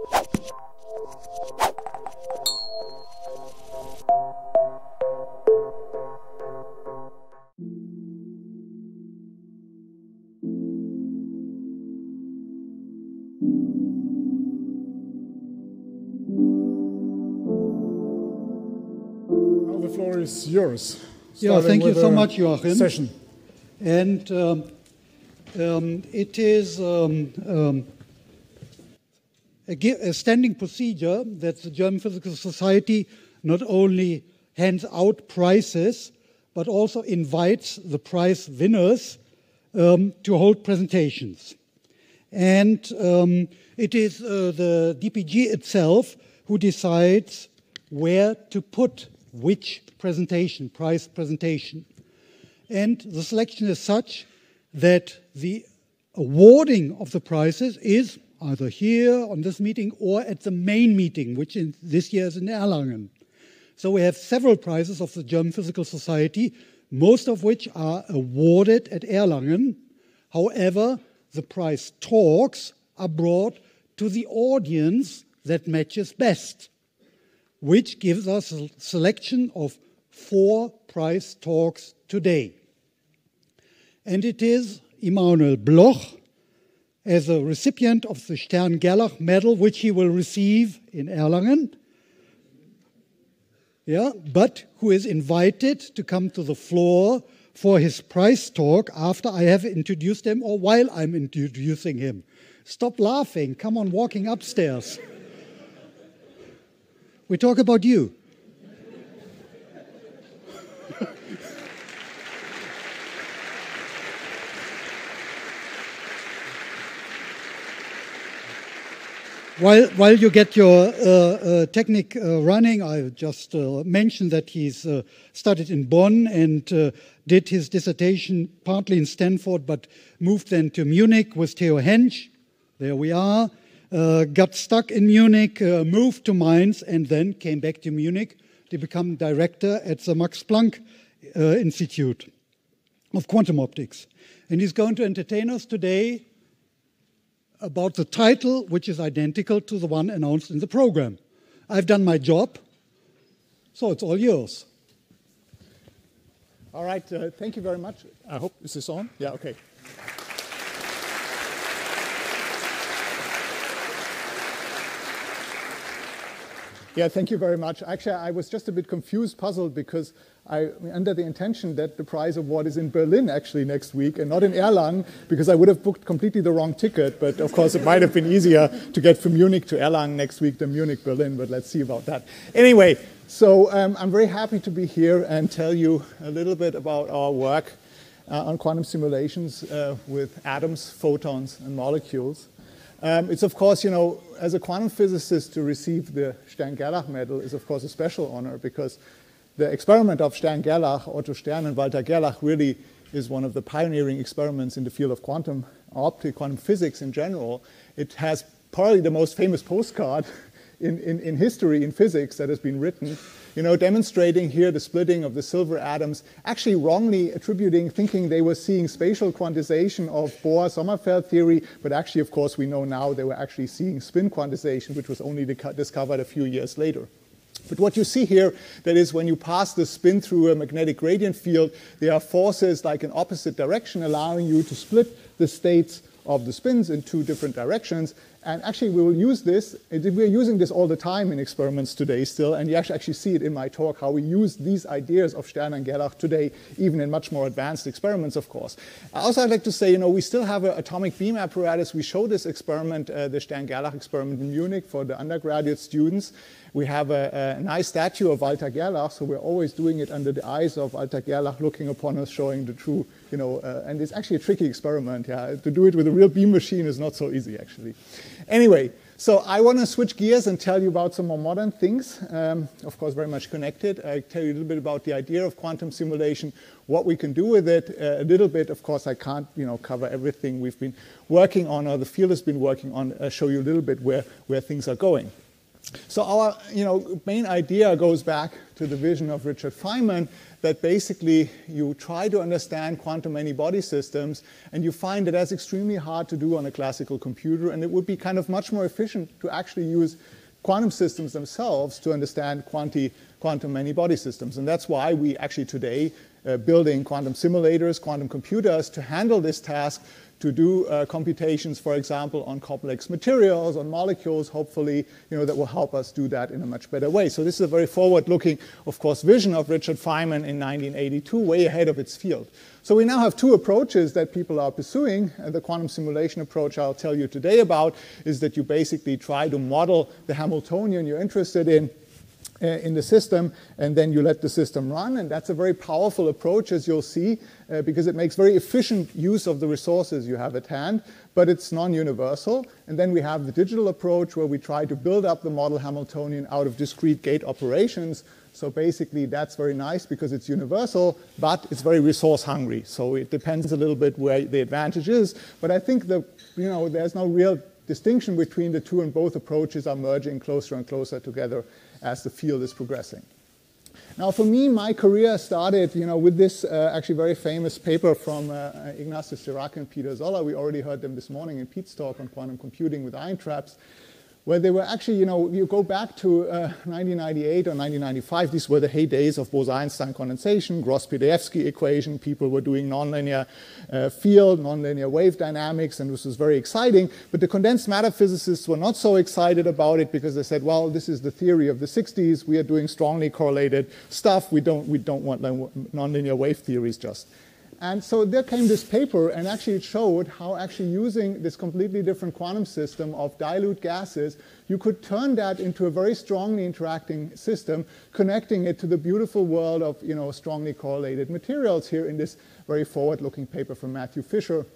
The floor is yours. Yeah, thank you so much, Joachim. Session. And it is a standing procedure that the German Physical Society not only hands out prizes, but also invites the prize winners to hold presentations. And it is the DPG itself who decides where to put which presentation, prize presentation. And the selection is such that the awarding of the prizes is either here on this meeting or at the main meeting, which in this year is in Erlangen. So we have several prizes of the German Physical Society, most of which are awarded at Erlangen. However, the prize talks are brought to the audience that matches best, which gives us a selection of 4 prize talks today. And it is Immanuel Bloch, as a recipient of the Stern-Gerlach-Medal, which he will receive in Erlangen, but who is invited to come to the floor for his prize talk after I have introduced him or while I'm introducing him. Stop laughing. Come on, walking upstairs. We talk about you. While you get your technique running, I just mentioned that he's studied in Bonn and did his dissertation partly in Stanford, but moved then to Munich with Theo Hensch. There we are. Got stuck in Munich, moved to Mainz, and then came back to Munich to become director at the Max-Planck-Institut of quantum optics. And he's going to entertain us today about the title, which is identical to the one announced in the program. I've done my job, so it's all yours. All right, thank you very much. I hope, is this on? Yeah, okay. Yeah, thank you very much. Actually, I was just a bit confused, puzzled, because under the intention that the prize award is in Berlin actually next week and not in Erlangen, because I would have booked completely the wrong ticket. But of course, it might have been easier to get from Munich to Erlangen next week than Munich, Berlin. But let's see about that. Anyway, so I'm very happy to be here and tell you a little bit about our work on quantum simulations with atoms, photons, and molecules. It's, of course, you know, as a quantum physicist, to receive the Stern-Gerlach Medal is, of course, a special honor, because the experiment of Stern-Gerlach, Otto Stern and Walter Gerlach, really is one of the pioneering experiments in the field of quantum optics, quantum physics in general. It has probably the most famous postcard in history, in physics, that has been written, you know, demonstrating here the splitting of the silver atoms, actually wrongly thinking they were seeing spatial quantization of Bohr-Sommerfeld theory, but actually, of course, we know now they were actually seeing spin quantization, which was only discovered a few years later. But what you see here, that is, when you pass the spin through a magnetic gradient field, there are forces like in opposite direction allowing you to split the states of the spins in 2 different directions. And actually, we will use this. We're using this all the time in experiments today still, and you actually see it in my talk, how we use these ideas of Stern and Gerlach today, even in much more advanced experiments, of course. Also, I'd like to say, you know, we still have an atomic beam apparatus. We show this experiment, the Stern-Gerlach experiment in Munich for the undergraduate students. We have a nice statue of Walter Gerlach, so we're always doing it under the eyes of Walter Gerlach, looking upon us, showing the true, you know, and it's actually a tricky experiment. Yeah, to do it with a real beam machine is not so easy, actually. Anyway, so I want to switch gears and tell you about some more modern things, of course, very much connected. I tell you a little bit about the idea of quantum simulation, what we can do with it, a little bit. Of course, I can't, you know, cover everything we've been working on or the field has been working on, show you a little bit where things are going. So our main idea goes back to the vision of Richard Feynman, that basically you try to understand quantum many-body systems, and you find that that's extremely hard to do on a classical computer, and it would be kind of much more efficient to actually use quantum systems themselves to understand quantum many-body systems. And that's why we actually today building quantum simulators, quantum computers to handle this task, to do computations, for example, on complex materials, on molecules, hopefully, that will help us do that in a much better way. So this is a very forward-looking, of course, vision of Richard Feynman in 1982, way ahead of its field. So we now have two approaches that people are pursuing. The quantum simulation approach I'll tell you today about is that you basically try to model the Hamiltonian you're interested in the system, and then you let the system run. And that's a very powerful approach, as you'll see, because it makes very efficient use of the resources you have at hand, but it's non-universal. And then we have the digital approach, where we try to build up the model Hamiltonian out of discrete gate operations. So basically, that's very nice because it's universal, but it's very resource hungry. So it depends a little bit where the advantage is. But I think there's no real distinction between the two, and both approaches are merging closer and closer together as the field is progressing. Now, for me, my career started, with this actually very famous paper from Ignatius Dirac and Peter Zoller. We already heard them this morning in Pete's talk on quantum computing with ion traps, where they were actually, you go back to 1998 or 1995, these were the heydays of Bose-Einstein condensation, Gross-Pideevsky equation. People were doing nonlinear field, nonlinear wave dynamics, and this was very exciting. But the condensed matter physicists were not so excited about it, because they said, well, this is the theory of the 60s. We are doing strongly correlated stuff. We don't want nonlinear wave theories just. And so there came this paper, and actually it showed how actually using this completely different quantum system of dilute gases, you could turn that into a very strongly interacting system, connecting it to the beautiful world of strongly correlated materials here in this very forward-looking paper from Matthew Fisher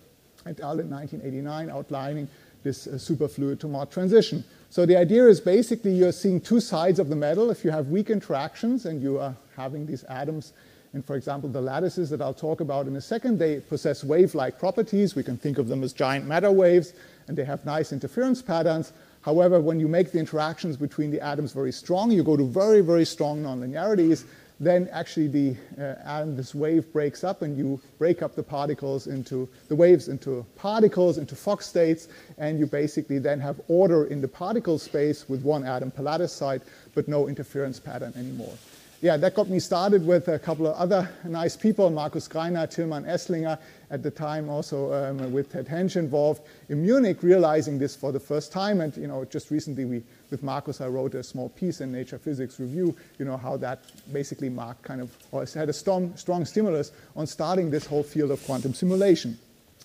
et al. In 1989, outlining this superfluid to Mott transition. So the idea is basically you're seeing two sides of the metal. If you have weak interactions and you are having these atoms, and for example, the lattices that I'll talk about in a second, they possess wave-like properties. We can think of them as giant matter waves, and they have nice interference patterns. However, when you make the interactions between the atoms very strong, you go to very, very strong nonlinearities, then actually this wave breaks up, and you break up the waves into particles, into Fock states, and you basically then have order in the particle space with one atom per lattice site, but no interference pattern anymore. Yeah, that got me started with a couple of other nice people, Markus Greiner, Tilman Esslinger, at the time also with Ted Hensch involved in Munich, realizing this for the first time. And just recently, with Markus, I wrote a small piece in Nature Physics Review, how that basically marked or had a strong stimulus on starting this whole field of quantum simulation.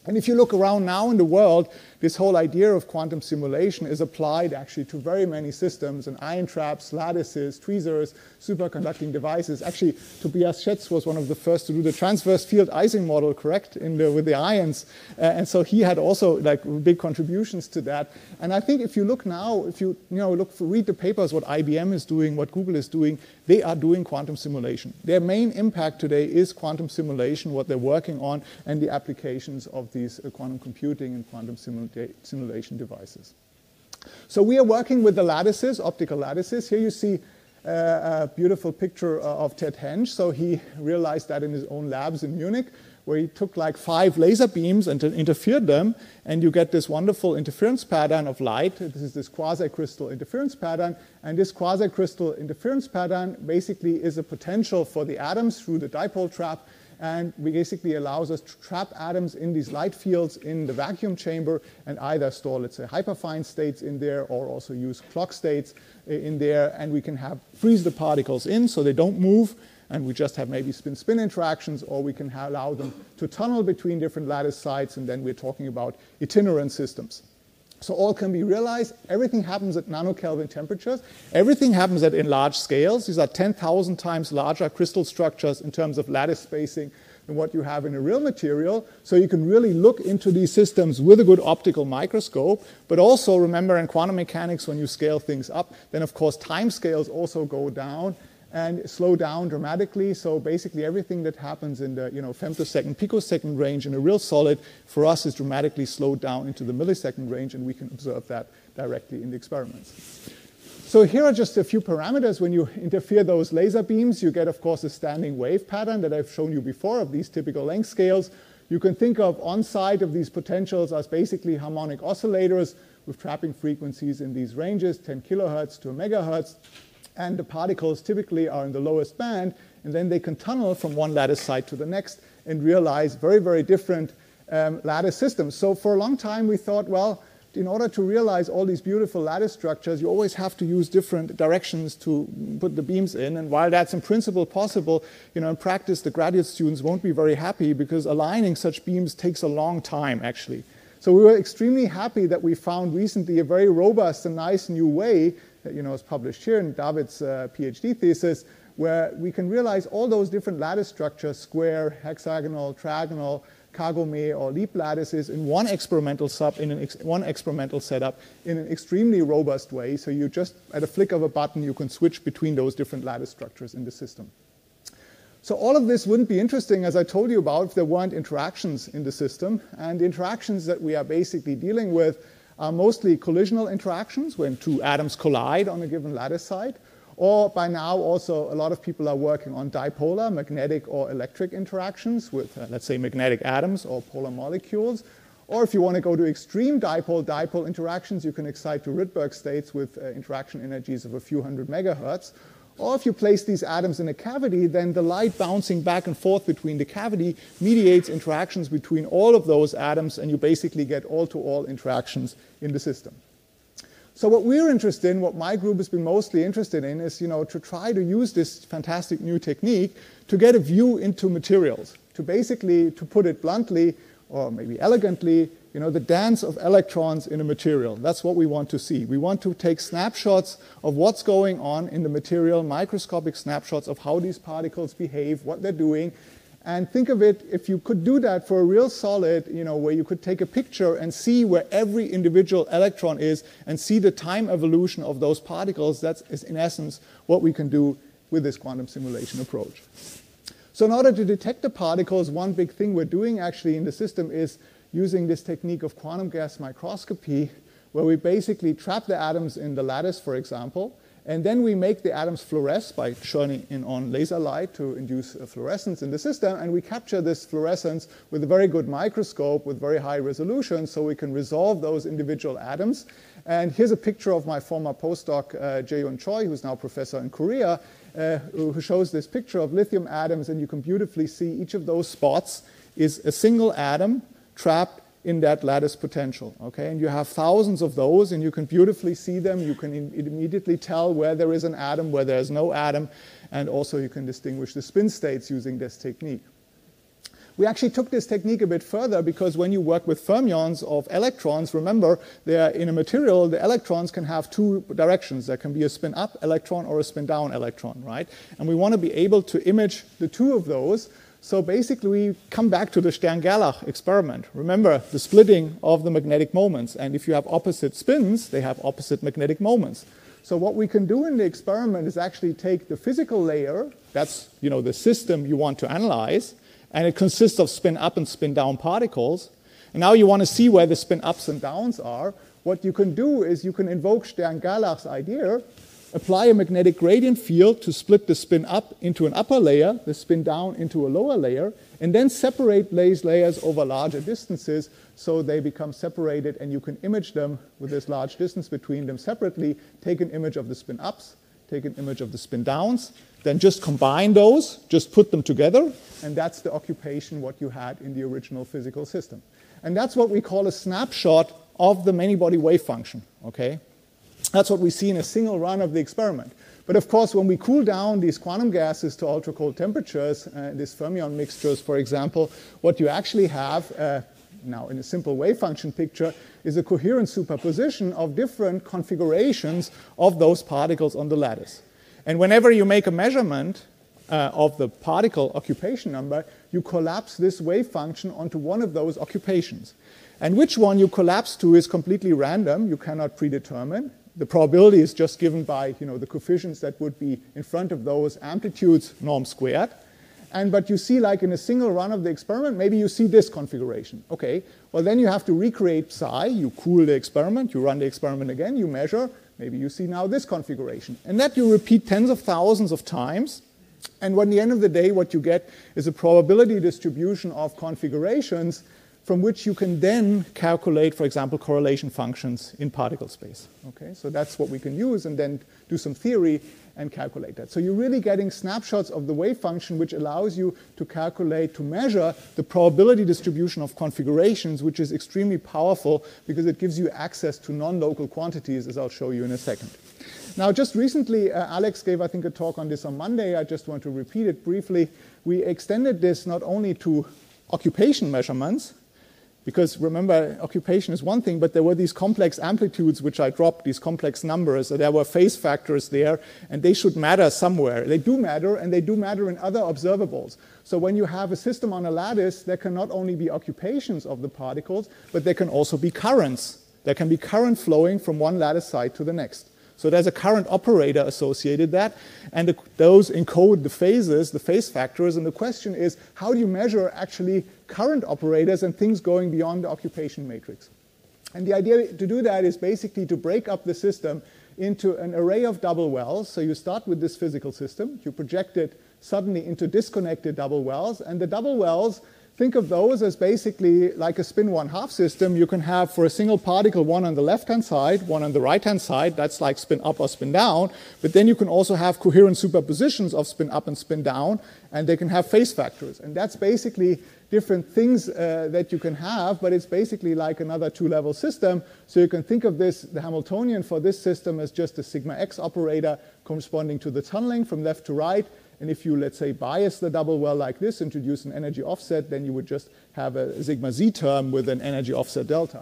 And if you look around now in the world, this whole idea of quantum simulation is applied actually to very many systems, and ion traps, lattices, tweezers, superconducting devices. Actually, Tobias Schetz was one of the first to do the transverse field Ising model, correct, with the ions. And so he had also big contributions to that. And I think if you look now, if you read the papers, what IBM is doing, what Google is doing, they are doing quantum simulation. Their main impact today is quantum simulation, what they're working on, and the applications of these quantum computing and quantum simulation devices. So we are working with the lattices, optical lattices. Here you see a beautiful picture of Ted Hensch. So he realized that in his own labs in Munich, where he took 5 laser beams and interfered them, and you get this wonderful interference pattern of light. This is this quasi-crystal interference pattern, and this quasi-crystal interference pattern basically is a potential for the atoms through the dipole trap, and basically allows us to trap atoms in these light fields in the vacuum chamber and either store, let's say, hyperfine states in there, or also use clock states in there, and we can freeze the particles in so they don't move, and we just have maybe spin-spin interactions, or we can allow them to tunnel between different lattice sites, and then we're talking about itinerant systems. So all can be realized. Everything happens at nanokelvin temperatures. Everything happens at large scales. These are 10,000 times larger crystal structures in terms of lattice spacing than what you have in a real material. So you can really look into these systems with a good optical microscope. But also remember, in quantum mechanics, when you scale things up, then of course time scales also go down and slow down dramatically. So basically everything that happens in the femtosecond, picosecond range in a real solid, for us is dramatically slowed down into the millisecond range, and we can observe that directly in the experiments. So here are just a few parameters. When you interfere those laser beams, you get, of course, a standing wave pattern that I've shown you before of these typical length scales. You can think of on-site of these potentials as basically harmonic oscillators with trapping frequencies in these ranges, 10 kilohertz to a megahertz. And the particles typically are in the lowest band, and then they can tunnel from one lattice site to the next and realize very, very different lattice systems. So for a long time, we thought, well, in order to realize all these beautiful lattice structures, you always have to use different directions to put the beams in. And while that's in principle possible, in practice, the graduate students won't be very happy because aligning such beams takes a long time, actually. So we were extremely happy that we found recently a very robust and nice new way that is published here in David's PhD thesis, where we can realize all those different lattice structures, square, hexagonal, triagonal, Kagome or leap lattices in one experimental setup in an extremely robust way. So you just, at a flick of a button, you can switch between those different lattice structures in the system. So all of this wouldn't be interesting, as I told you about, if there weren't interactions in the system. And the interactions that we are basically dealing with are mostly collisional interactions when two atoms collide on a given lattice site. Or by now also a lot of people are working on dipolar, magnetic or electric interactions with, let's say, magnetic atoms or polar molecules. Or if you want to go to extreme dipole-dipole interactions, you can excite to Rydberg states with interaction energies of a few hundred megahertz. Or if you place these atoms in a cavity, then the light bouncing back and forth between the cavity mediates interactions between all of those atoms, and you basically get all-to-all interactions in the system. So what we're interested in, what my group has been mostly interested in, is to try to use this fantastic new technique to get a view into materials, to basically, to put it bluntly, or maybe elegantly, the dance of electrons in a material. That's what we want to see. We want to take snapshots of what's going on in the material, microscopic snapshots of how these particles behave, what they're doing. And think of it, if you could do that for a real solid, where you could take a picture and see where every individual electron is and see the time evolution of those particles, that's in essence what we can do with this quantum simulation approach. So in order to detect the particles, one big thing we're doing actually in the system is using this technique of quantum gas microscopy, where we basically trap the atoms in the lattice, for example, and then we make the atoms fluoresce by shining in on laser light to induce fluorescence in the system, and we capture this fluorescence with a very good microscope with very high resolution, so we can resolve those individual atoms. And here's a picture of my former postdoc, Jae-Yoon Choi, who's now professor in Korea, who shows this picture of lithium atoms, and you can beautifully see each of those spots is a single atom trapped in that lattice potential, okay? And you have thousands of those, and you can beautifully see them. You can immediately tell where there is an atom, where there is no atom, and also you can distinguish the spin states using this technique. We actually took this technique a bit further because when you work with fermions of electrons, remember, they are in a material, the electrons can have two directions. There can be a spin-up electron or a spin-down electron, right? And we want to be able to image the two of those. So basically, we come back to the Stern-Gerlach experiment. Remember, the splitting of the magnetic moments. And if you have opposite spins, they have opposite magnetic moments. So what we can do in the experiment is actually take the physical layer, that's the system you want to analyze, and it consists of spin-up and spin-down particles. And now you want to see where the spin-ups and downs are. What you can do is you can invoke Stern-Gerlach's idea, apply a magnetic gradient field to split the spin up into an upper layer, the spin down into a lower layer, and then separate these layers over larger distances so they become separated, and you can image them with this large distance between them separately, take an image of the spin ups, take an image of the spin downs, then just combine those, just put them together, and that's the occupation what you had in the original physical system. And that's what we call a snapshot of the many-body wave function, okay? That's what we see in a single run of the experiment. But of course, when we cool down these quantum gases to ultra-cold temperatures, these fermion mixtures, for example, what you actually have, now in a simple wave function picture, is a coherent superposition of different configurations of those particles on the lattice. And whenever you make a measurement of the particle occupation number, you collapse this wave function onto one of those occupations. And which one you collapse to is completely random. You cannot predetermine. The probability is just given by the coefficients that would be in front of those amplitudes norm squared. But you see, like in a single run of the experiment, maybe you see this configuration. Okay, well then you have to recreate psi, you cool the experiment, you run the experiment again, you measure, maybe you see now this configuration. And that you repeat tens of thousands of times. And at the end of the day, what you get is a probability distribution of configurations from which you can then calculate, for example, correlation functions in particle space. Okay, so that's what we can use and then do some theory and calculate that. So you're really getting snapshots of the wave function, which allows you to calculate, to measure the probability distribution of configurations, which is extremely powerful because it gives you access to non-local quantities, as I'll show you in a second. Now, just recently, Alex gave, I think, a talk on this on Monday. I just want to repeat it briefly. We extended this not only to occupation measurements, because remember, occupation is one thing, but there were these complex amplitudes which I dropped, these complex numbers. So there were phase factors there, and they should matter somewhere. They do matter, and they do matter in other observables. So when you have a system on a lattice, there can not only be occupations of the particles, but there can also be currents. There can be current flowing from one lattice side to the next. So there's a current operator associated that, and those encode the phases, the phase factors, and the question is, how do you measure actually current operators and things going beyond the occupation matrix? And the idea to do that is basically to break up the system into an array of double wells. So you start with this physical system, you project it suddenly into disconnected double wells, and the double wells, think of those as basically like a spin 1/2 system. You can have for a single particle one on the left-hand side, one on the right-hand side. That's like spin up or spin down. But then you can also have coherent superpositions of spin up and spin down, and they can have phase factors. And that's basically different things that you can have, but it's basically like another two-level system. So you can think of this, the Hamiltonian for this system, as just a sigma x operator corresponding to the tunneling from left to right. And if you, let's say, bias the double well like this, introduce an energy offset, then you would just have a sigma z term with an energy offset delta.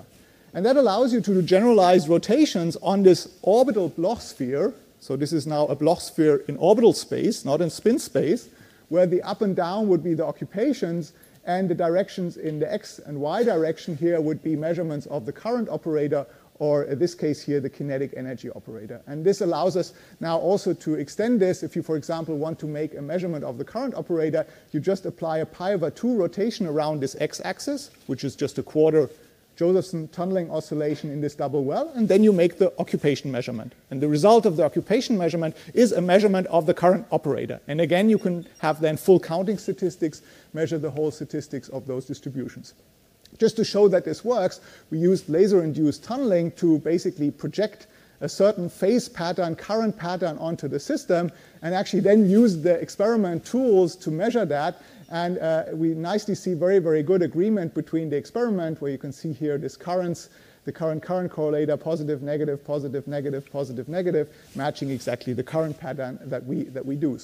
And that allows you to do generalized rotations on this orbital Bloch sphere. So this is now a Bloch sphere in orbital space, not in spin space, where the up and down would be the occupations, and the directions in the x and y direction here would be measurements of the current operator, or in this case here, the kinetic energy operator. And this allows us now also to extend this. If you, for example, want to make a measurement of the current operator, you just apply a pi/2 rotation around this x-axis, which is just a quarter Josephson tunneling oscillation in this double well, and then you make the occupation measurement. And the result of the occupation measurement is a measurement of the current operator. And again, you can have then full counting statistics, measure the whole statistics of those distributions. Just to show that this works, we used laser-induced tunneling to basically project a certain phase pattern, current pattern onto the system, and actually then use the experiment tools to measure that. And we nicely see very, very good agreement between the experiment, where you can see here this currents, the current correlator, positive, negative, positive, negative, positive, negative, matching exactly the current pattern that we do.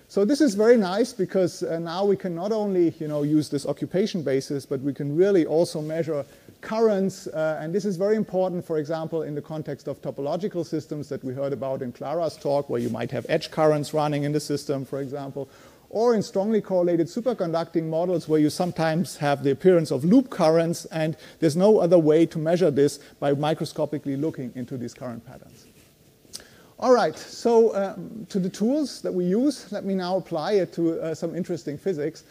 So this is very nice because now we can not only use this occupation basis, but we can really also measure currents. And this is very important, for example, in the context of topological systems that we heard about in Clara's talk, where you might have edge currents running in the system, for example, or in strongly correlated superconducting models where you sometimes have the appearance of loop currents, and there's no other way to measure this by microscopically looking into these current patterns. All right, so to the tools that we use, let me now apply it to some interesting physics.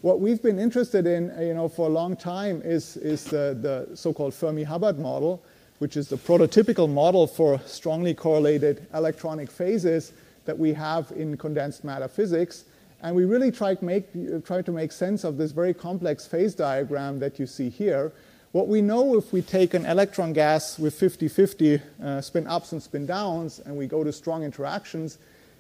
What we've been interested in for a long time is the so-called Fermi-Hubbard model, which is the prototypical model for strongly correlated electronic phases that we have in condensed matter physics. And we really try to make sense of this very complex phase diagram that you see here. What we know, if we take an electron gas with 50-50 spin ups and spin downs, and we go to strong interactions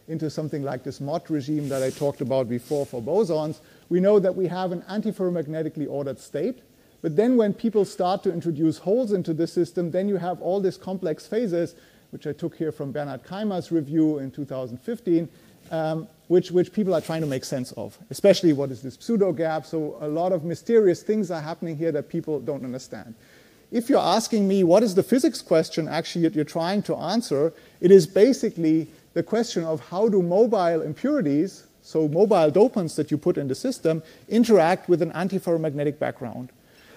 into something like this Mott regime that I talked about before for bosons, we know that we have an antiferromagnetically ordered state. But then when people start to introduce holes into the system, then you have all these complex phases, which I took here from Bernhard Keimer's review in 2015, which people are trying to make sense of, especially what is this pseudo gap. So a lot of mysterious things are happening here that people don't understand. If you're asking me what is the physics question actually that you're trying to answer, it is basically the question of how do mobile impurities, so mobile dopants that you put in the system, interact with an antiferromagnetic background.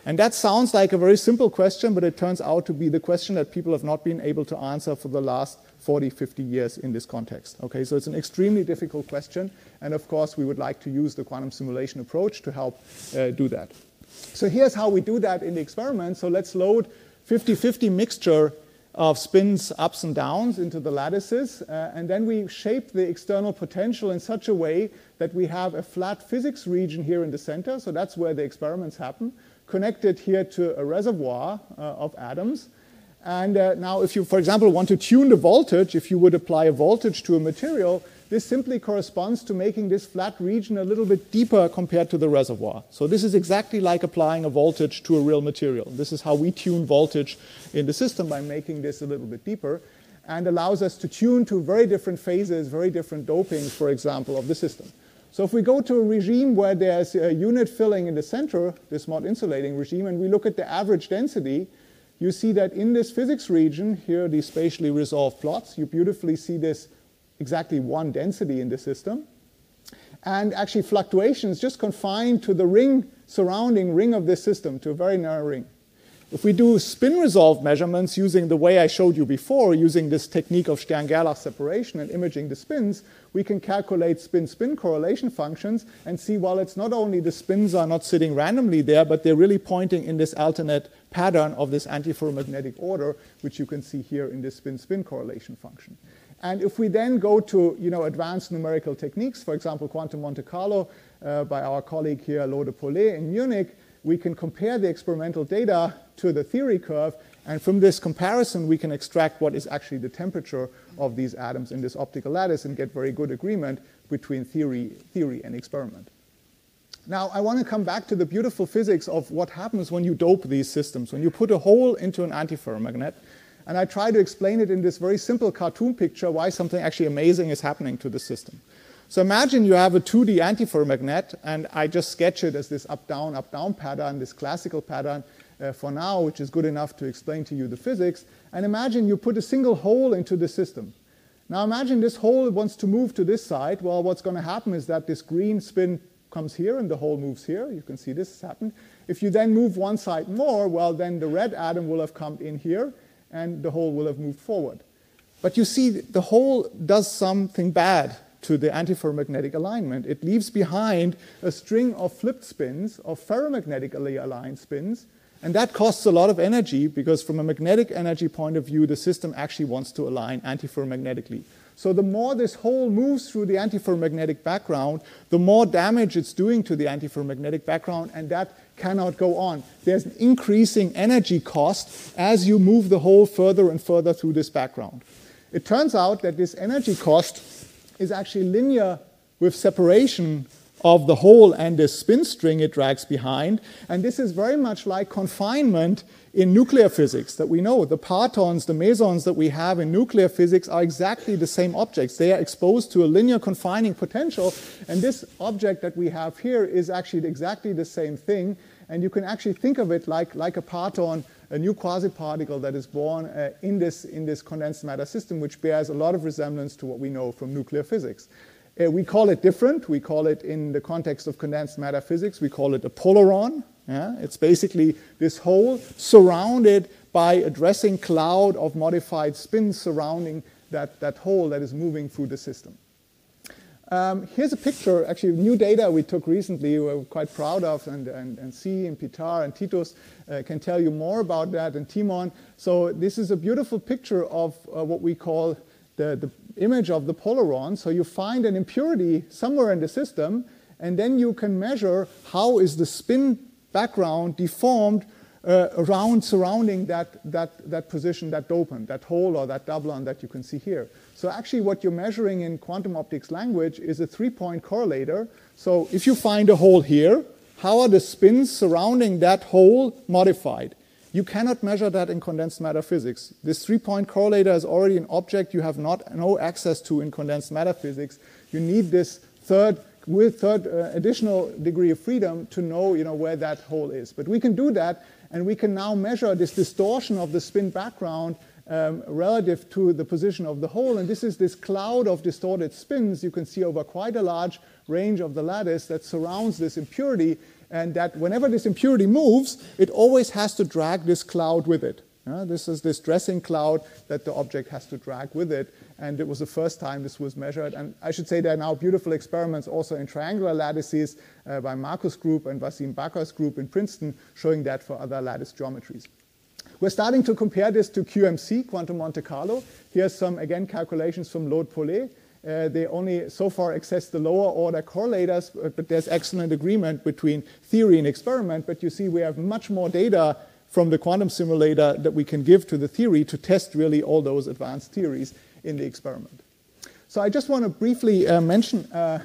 And that sounds like a very simple question, but it turns out to be the question that people have not been able to answer for the last 40, 50 years in this context. Okay, so it's an extremely difficult question, and of course we would like to use the quantum simulation approach to help do that. So here's how we do that in the experiment. So let's load 50-50 mixture of spins ups and downs into the lattices, and then we shape the external potential in such a way that we have a flat physics region here in the center, so that's where the experiments happen, connected here to a reservoir of atoms. And now if you, for example, want to tune the voltage, if you would apply a voltage to a material, this simply corresponds to making this flat region a little bit deeper compared to the reservoir. So this is exactly like applying a voltage to a real material. This is how we tune voltage in the system, by making this a little bit deeper, and allows us to tune to very different phases, very different dopings, for example, of the system. So if we go to a regime where there's a unit filling in the center, this mod insulating regime, and we look at the average density, you see that in this physics region, here these spatially resolved plots, you beautifully see this exactly one density in the system. And actually fluctuations just confined to the ring, surrounding ring of this system, to a very narrow ring. If we do spin-resolved measurements using the way I showed you before, using this technique of Stern-Gerlach separation and imaging the spins, we can calculate spin-spin correlation functions and see, well, it's not only the spins are not sitting randomly there, but they're really pointing in this alternate pattern of this antiferromagnetic order, which you can see here in this spin-spin correlation function. And if we then go to advanced numerical techniques, for example, quantum Monte Carlo by our colleague here, Lode Paulet in Munich, we can compare the experimental data to the theory curve, and from this comparison we can extract what is actually the temperature of these atoms in this optical lattice and get very good agreement between theory and experiment. Now I want to come back to the beautiful physics of what happens when you dope these systems, when you put a hole into an antiferromagnet. And I try to explain it in this very simple cartoon picture why something actually amazing is happening to the system. So imagine you have a 2D antiferromagnet, and I just sketch it as this up-down pattern, this classical pattern for now, which is good enough to explain to you the physics. And imagine you put a single hole into the system. Now imagine this hole wants to move to this side. Well, what's going to happen is that this green spin comes here and the hole moves here. You can see this has happened. If you then move one side more, well, then the red atom will have come in here, and the hole will have moved forward. But you see, the hole does something bad to the antiferromagnetic alignment. It leaves behind a string of flipped spins, of ferromagnetically aligned spins, and that costs a lot of energy, because from a magnetic energy point of view, the system actually wants to align antiferromagnetically. So the more this hole moves through the antiferromagnetic background, the more damage it's doing to the antiferromagnetic background, and that cannot go on. There's an increasing energy cost as you move the hole further and further through this background. It turns out that this energy cost is actually linear with separation of the hole and this spin string it drags behind, and this is very much like confinement in nuclear physics that we know. The partons, the mesons that we have in nuclear physics are exactly the same objects. They are exposed to a linear confining potential, and this object that we have here is actually exactly the same thing, and you can actually think of it like a parton, a new quasi-particle that is born in this condensed matter system, which bears a lot of resemblance to what we know from nuclear physics. We call it different. We call it, in the context of condensed matter physics, we call it a polaron. Yeah? It's basically this hole surrounded by a dressing cloud of modified spins surrounding that hole that is moving through the system. Here's a picture, actually new data we took recently, we're quite proud of, and C and Pitar and Titus can tell you more about that, and Timon. So this is a beautiful picture of what we call the image of the polaron. So you find an impurity somewhere in the system, and then you can measure how is the spin background deformed surrounding that position, that dopant, that hole or that doublon that you can see here. So actually what you're measuring in quantum optics language is a 3-point correlator. So if you find a hole here, how are the spins surrounding that hole modified? You cannot measure that in condensed matter physics. This 3-point correlator is already an object you have no access to in condensed matter physics. You need this third additional degree of freedom to know, where that hole is. But we can do that, and we can now measure this distortion of the spin background relative to the position of the hole. And this is this cloud of distorted spins you can see over quite a large range of the lattice that surrounds this impurity. and that whenever this impurity moves, it always has to drag this cloud with it. This is this dressing cloud that the object has to drag with it, and it was the first time this was measured. And I should say there are now beautiful experiments also in triangular lattices by Marcus' group and Wasim Bakar's group in Princeton showing that for other lattice geometries. We're starting to compare this to QMC, Quantum Monte Carlo. Here's some, again, calculations from Laude Paulet. They only so far access the lower order correlators, but there's excellent agreement between theory and experiment. But you see we have much more data from the quantum simulator that we can give to the theory to test really all those advanced theories in the experiment. So I just want to briefly mention a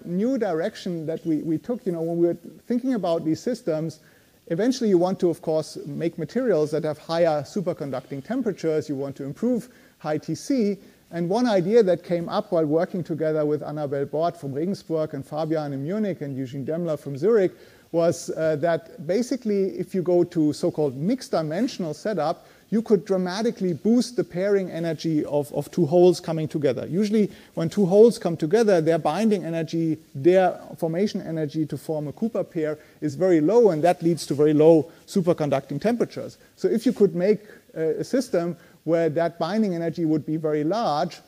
new direction that we took. You know, when we were thinking about these systems, eventually you want to, of course, make materials that have higher superconducting temperatures. You want to improve high TC. And one idea that came up while working together with Annabel Bort from Regensburg and Fabian in Munich and Eugene Demmler from Zurich was that basically if you go to so-called mixed dimensional setup, you could dramatically boost the pairing energy of two holes coming together. Usually when two holes come together, their binding energy, their formation energy to form a Cooper pair is very low, and that leads to very low superconducting temperatures. So if you could make a system where that binding energy would be very large,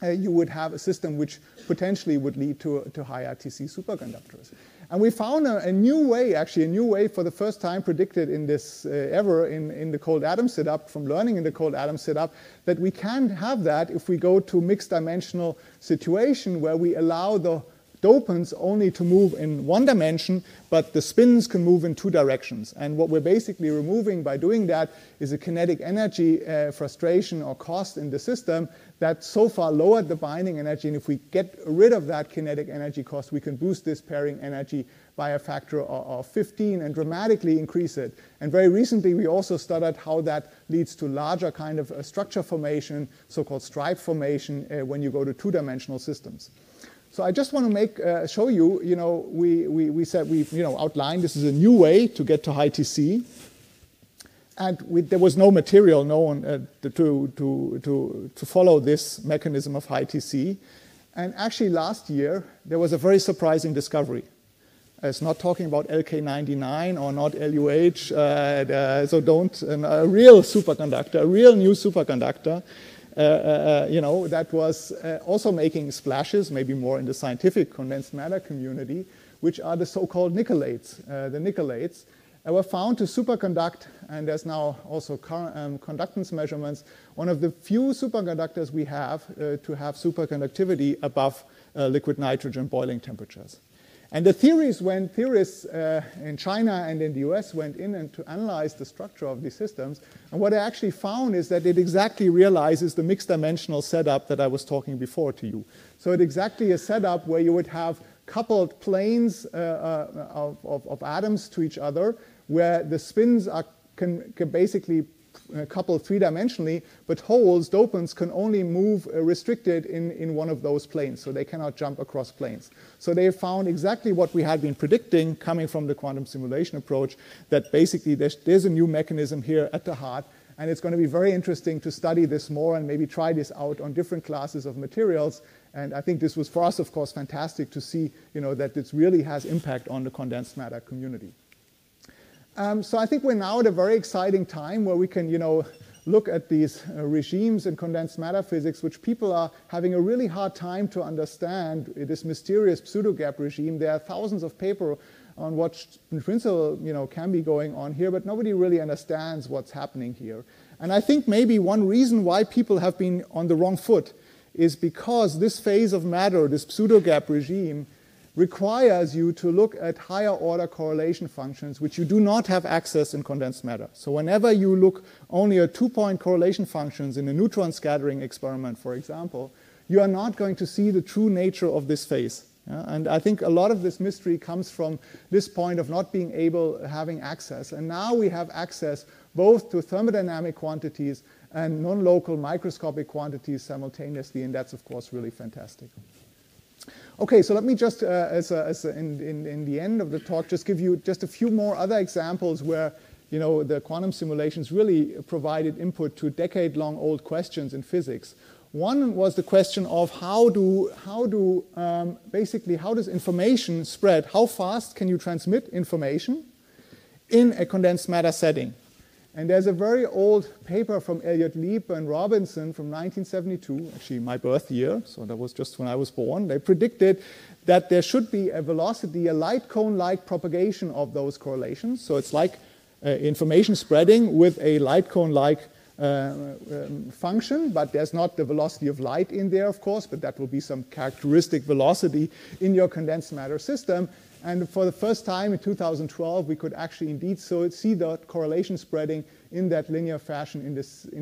you would have a system which potentially would lead to higher TC superconductors. And we found a new way, actually, a new way for the first time predicted in this ever in the cold atom setup, from learning in the cold atom setup, that we can have that if we go to mixed dimensional situation where we allow the dopants only to move in one dimension, but the spins can move in two directions. And what we're basically removing by doing that is a kinetic energy frustration or cost in the system that so far lowered the binding energy. And if we get rid of that kinetic energy cost, we can boost this pairing energy by a factor of 15 and dramatically increase it. And very recently, we also studied how that leads to larger kind of structure formation, so-called stripe formation, when you go to two-dimensional systems. So I just want to show you, we said we've, outlined this is a new way to get to high TC. And there was no material known to follow this mechanism of high TC. And actually last year, there was a very surprising discovery. It's not talking about LK99 or not LUH, so don't, a real superconductor, a real new superconductor. That was also making splashes, maybe more in the scientific condensed matter community, which are the so-called nickelates. The nickelates were found to superconduct, and there's now also conductance measurements, one of the few superconductors we have to have superconductivity above liquid nitrogen boiling temperatures. And the theorists in China and in the US went in and to analyze the structure of these systems. And what I actually found is that it exactly realizes the mixed dimensional setup that I was talking before to you. So it's exactly a setup where you would have coupled planes of atoms to each other, where the spins can basically couple three-dimensionally, but holes, dopants, can only move restricted in one of those planes, so they cannot jump across planes. So they found exactly what we had been predicting coming from the quantum simulation approach, that basically there's a new mechanism here at the heart, and it's going to be very interesting to study this more and maybe try this out on different classes of materials. And I think this was, for us, of course, fantastic to see that this really has impact on the condensed matter community. So I think we're now at a very exciting time where we can, look at these regimes in condensed matter physics, which people are having a really hard time to understand, this mysterious pseudo-gap regime. There are thousands of papers on what, in principle, can be going on here, but nobody really understands what's happening here. And I think maybe one reason why people have been on the wrong foot is because this phase of matter, this pseudo-gap regime, requires you to look at higher order correlation functions, which you do not have access in condensed matter. So whenever you look only at two-point correlation functions in a neutron scattering experiment, for example, you are not going to see the true nature of this phase. And I think a lot of this mystery comes from this point of not being having access. And now we have access both to thermodynamic quantities and non-local microscopic quantities simultaneously, and that's, of course, really fantastic. Okay, so let me just, in the end of the talk, just give you just a few more other examples where, the quantum simulations really provided input to decade-long old questions in physics. One was the question of basically how does information spread? How fast can you transmit information in a condensed matter setting? And there's a very old paper from Elliott Leap and Robinson from 1972, actually my birth year, so that was just when I was born. They predicted that there should be a velocity, a light cone-like propagation of those correlations. So it's like information spreading with a light cone-like function, but there's not the velocity of light in there, of course, but that will be some characteristic velocity in your condensed matter system. And for the first time in 2012, we could actually indeed see the correlation spreading in that linear fashion in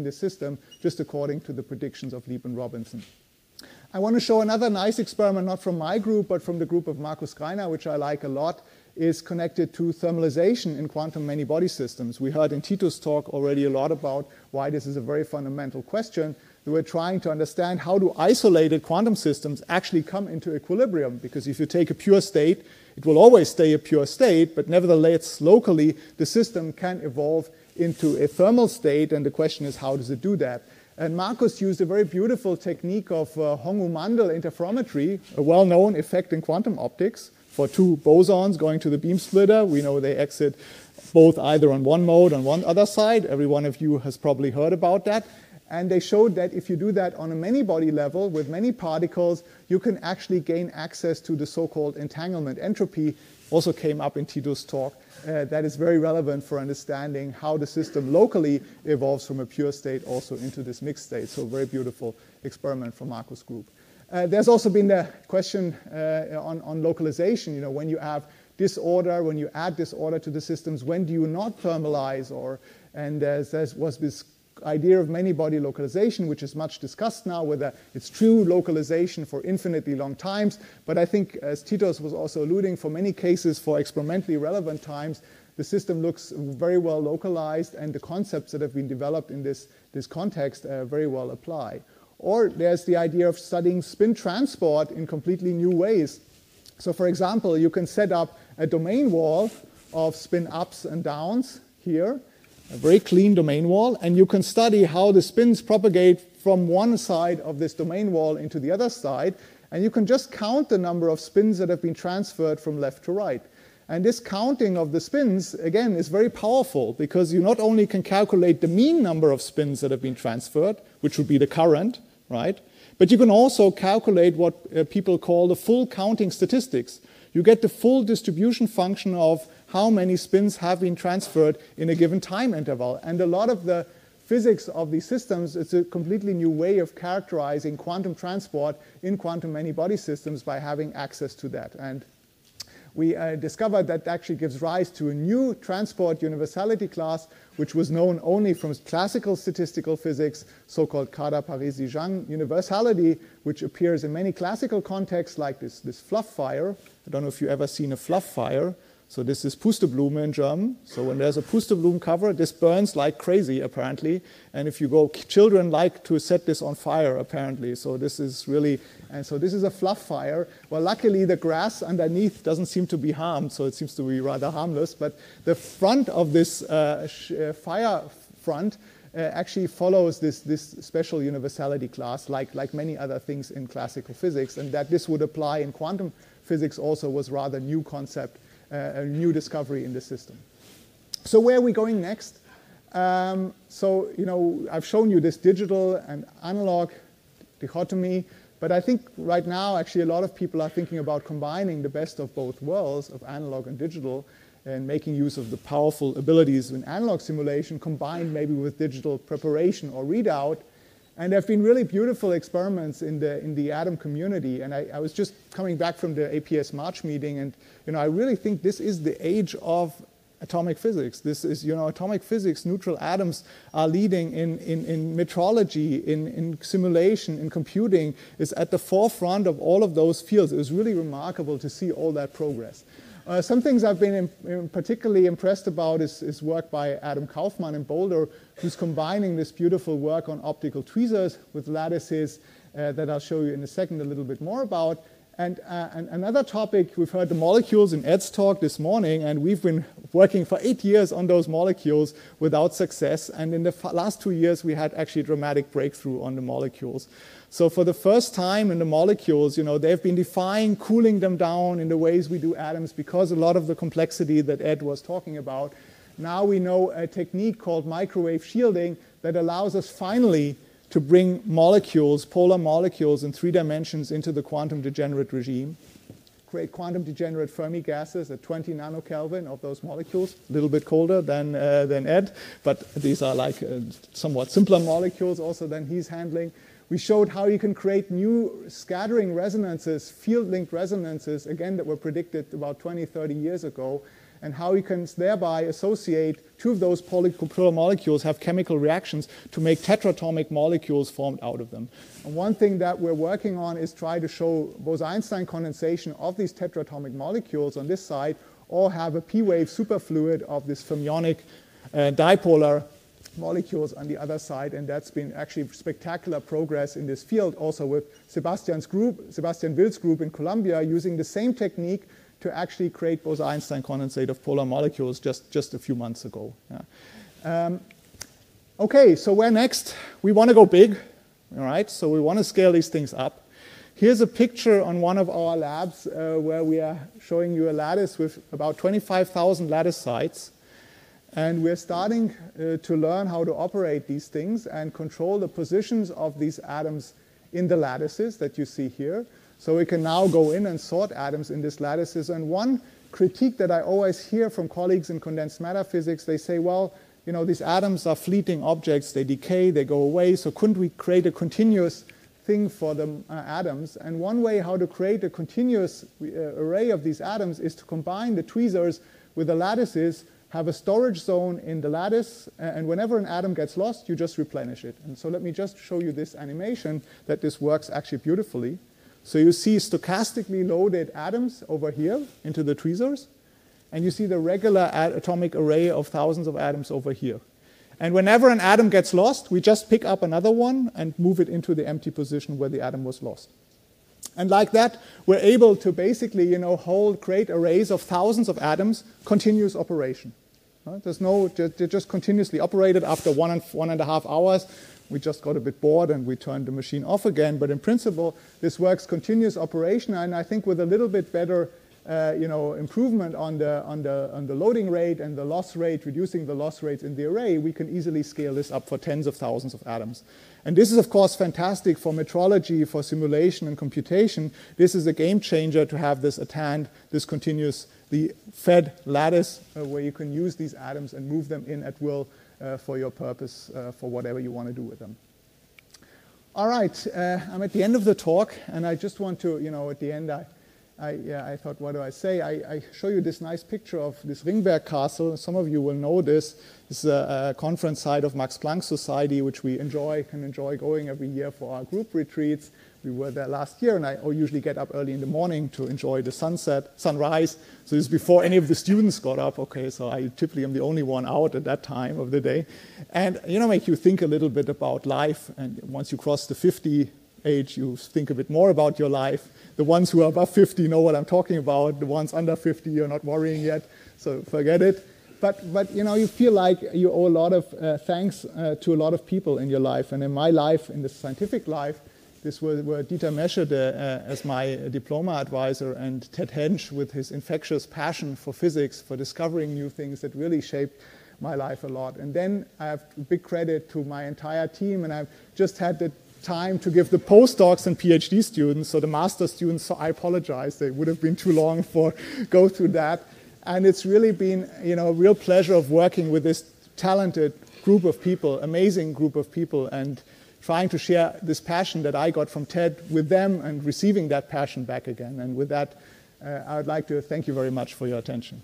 this system, just according to the predictions of Leap and Robinson. I want to show another nice experiment, not from my group, but from the group of Markus Greiner, which I like a lot, is connected to thermalization in quantum many-body systems. We heard in Tito's talk already a lot about why this is a very fundamental question. We're trying to understand how do isolated quantum systems actually come into equilibrium, because if you take a pure state, it will always stay a pure state, but nevertheless, locally, the system can evolve into a thermal state, and the question is, how does it do that? And Markus used a very beautiful technique of Hong-Mandel interferometry, a well-known effect in quantum optics, for two bosons going to the beam splitter. We know they exit both either on one mode or on one other side. Every one of you has probably heard about that. And they showed that if you do that on a many-body level with many particles, you can actually gain access to the so-called entanglement entropy. Also came up in Tito's talk. That is very relevant for understanding how the system locally evolves from a pure state also into this mixed state. So a very beautiful experiment from Markus' group. There's also been the question on localization. You know, when you have disorder, when you add disorder to the systems, when do you not thermalize? And there was this idea of many-body localization, which is much discussed now, whether it's true localization for infinitely long times. But I think, as Titos was also alluding, for many cases, for experimentally relevant times, the system looks very well localized, and the concepts that have been developed in this context very well apply. Or there's the idea of studying spin transport in completely new ways. So for example, you can set up a domain wall of spin ups and downs here, a very clean domain wall, and you can study how the spins propagate from one side of this domain wall into the other side, and you can just count the number of spins that have been transferred from left to right. And this counting of the spins, again, is very powerful, because you not only can calculate the mean number of spins that have been transferred, which would be the current, right? But you can also calculate what people call the full counting statistics. You get the full distribution function of how many spins have been transferred in a given time interval. And a lot of the physics of these systems, it's a completely new way of characterizing quantum transport in quantum many-body systems by having access to that. And we discovered that actually gives rise to a new transport universality class, which was known only from classical statistical physics, so-called Kada-Parisi-Zhang universality, which appears in many classical contexts like this fluff fire. I don't know if you've ever seen a fluff fire. So this is Pusteblume in German. So when there's a Pusteblume cover, this burns like crazy, apparently. And if you go, children like to set this on fire, apparently. So this is really, and so this is a fluff fire. Well, luckily, the grass underneath doesn't seem to be harmed, so it seems to be rather harmless. But the front of this fire front actually follows this special universality class, like many other things in classical physics. And that this would apply in quantum physics also was rather new concept. A new discovery in the system. So where are we going next? So, you know, I've shown you this digital and analog dichotomy, but I think right now actually a lot of people are thinking about combining the best of both worlds of analog and digital and making use of the powerful abilities in analog simulation combined maybe with digital preparation or readout. And there have been really beautiful experiments in the atom community. And I was just coming back from the APS March meeting, and you know, I really think this is the age of atomic physics. This is, you know, atomic physics, neutral atoms are leading in metrology, in simulation, in computing, is at the forefront of all of those fields. It was really remarkable to see all that progress. Some things I've been particularly impressed about is work by Adam Kaufman in Boulder, who's combining this beautiful work on optical tweezers with lattices that I'll show you in a second a little bit more about. And another topic, we've heard the molecules in Ed's talk this morning, and we've been working for 8 years on those molecules without success. And in the last 2 years, we had actually a dramatic breakthrough on the molecules. So for the first time in the molecules, they've been defying cooling them down in the ways we do atoms because a lot of the complexity that Ed was talking about. Now we know a technique called microwave shielding that allows us finally to bring molecules, polar molecules in 3 dimensions into the quantum degenerate regime, create quantum degenerate Fermi gases at 20 nanokelvin of those molecules, a little bit colder than Ed, but these are like somewhat simpler molecules also than he's handling. We showed how you can create new scattering resonances, field-linked resonances, again, that were predicted about 20, 30 years ago, and how you can thereby associate 2 of those polar molecules have chemical reactions to make tetratomic molecules formed out of them. And one thing that we're working on is try to show Bose-Einstein condensation of these tetratomic molecules on this side, or have a p-wave superfluid of this fermionic dipolar molecules on the other side, and that's been actually spectacular progress in this field, also with Sebastian Wild's group in Columbia using the same technique to actually create Bose-Einstein condensate of polar molecules just a few months ago. Yeah. Okay, so where next? We want to go big, all right? So we want to scale these things up. Here's a picture on one of our labs where we are showing you a lattice with about 25,000 lattice sites. And we're starting to learn how to operate these things and control the positions of these atoms in the lattices that you see here. So we can now go in and sort atoms in these lattices. And one critique that I always hear from colleagues in condensed matter physics, they say, well, these atoms are fleeting objects. They decay, they go away. So couldn't we create a continuous thing for the atoms? And one way how to create a continuous array of these atoms is to combine the tweezers with the lattices, have a storage zone in the lattice, and whenever an atom gets lost, you just replenish it. And so let me just show you this animation that this works actually beautifully. So you see stochastically loaded atoms over here into the tweezers, and you see the regular atomic array of thousands of atoms over here. And whenever an atom gets lost, we just pick up another one and move it into the empty position where the atom was lost. And like that, we're able to basically, create arrays of thousands of atoms, continuous operation. Right? They're just continuously operated. After 1.5 hours, we just got a bit bored and we turned the machine off again. But in principle, this works continuous operation. And I think with a little bit better, improvement on the loading rate and the loss rate, reducing the loss rates in the array, we can easily scale this up for tens of thousands of atoms. And this is, of course, fantastic for metrology, for simulation and computation. This is a game changer to have this at hand, this continuously fed lattice where you can use these atoms and move them in at will for your purpose, for whatever you want to do with them. All right, I'm at the end of the talk, and I just want to, at the end, I thought, what do I say? I show you this nice picture of this Ringberg Castle. Some of you will know this. This is a conference site of Max-Planck Society, which we can enjoy going every year for our group retreats. We were there last year, and I usually get up early in the morning to enjoy the sunrise. So this is before any of the students got up. Okay, so I typically am the only one out at that time of the day. And, make you think a little bit about life. And once you cross the 50 age, you think a bit more about your life. The ones who are above 50 know what I'm talking about. The ones under 50, you're not worrying yet, so forget it. But you feel like you owe a lot of thanks to a lot of people in your life. And in my life, in the scientific life, this were Dieter Mesche as my diploma advisor, and Ted Hensch with his infectious passion for physics, for discovering new things that really shaped my life a lot. And then I have big credit to my entire team, and I've just had the time to give the postdocs and PhD students, so the master students, so I apologize, they would have been too long for go through that. And it's really been, a real pleasure of working with this talented group of people, amazing group of people, and trying to share this passion that I got from Ted with them and receiving that passion back again. And with that, I would like to thank you very much for your attention.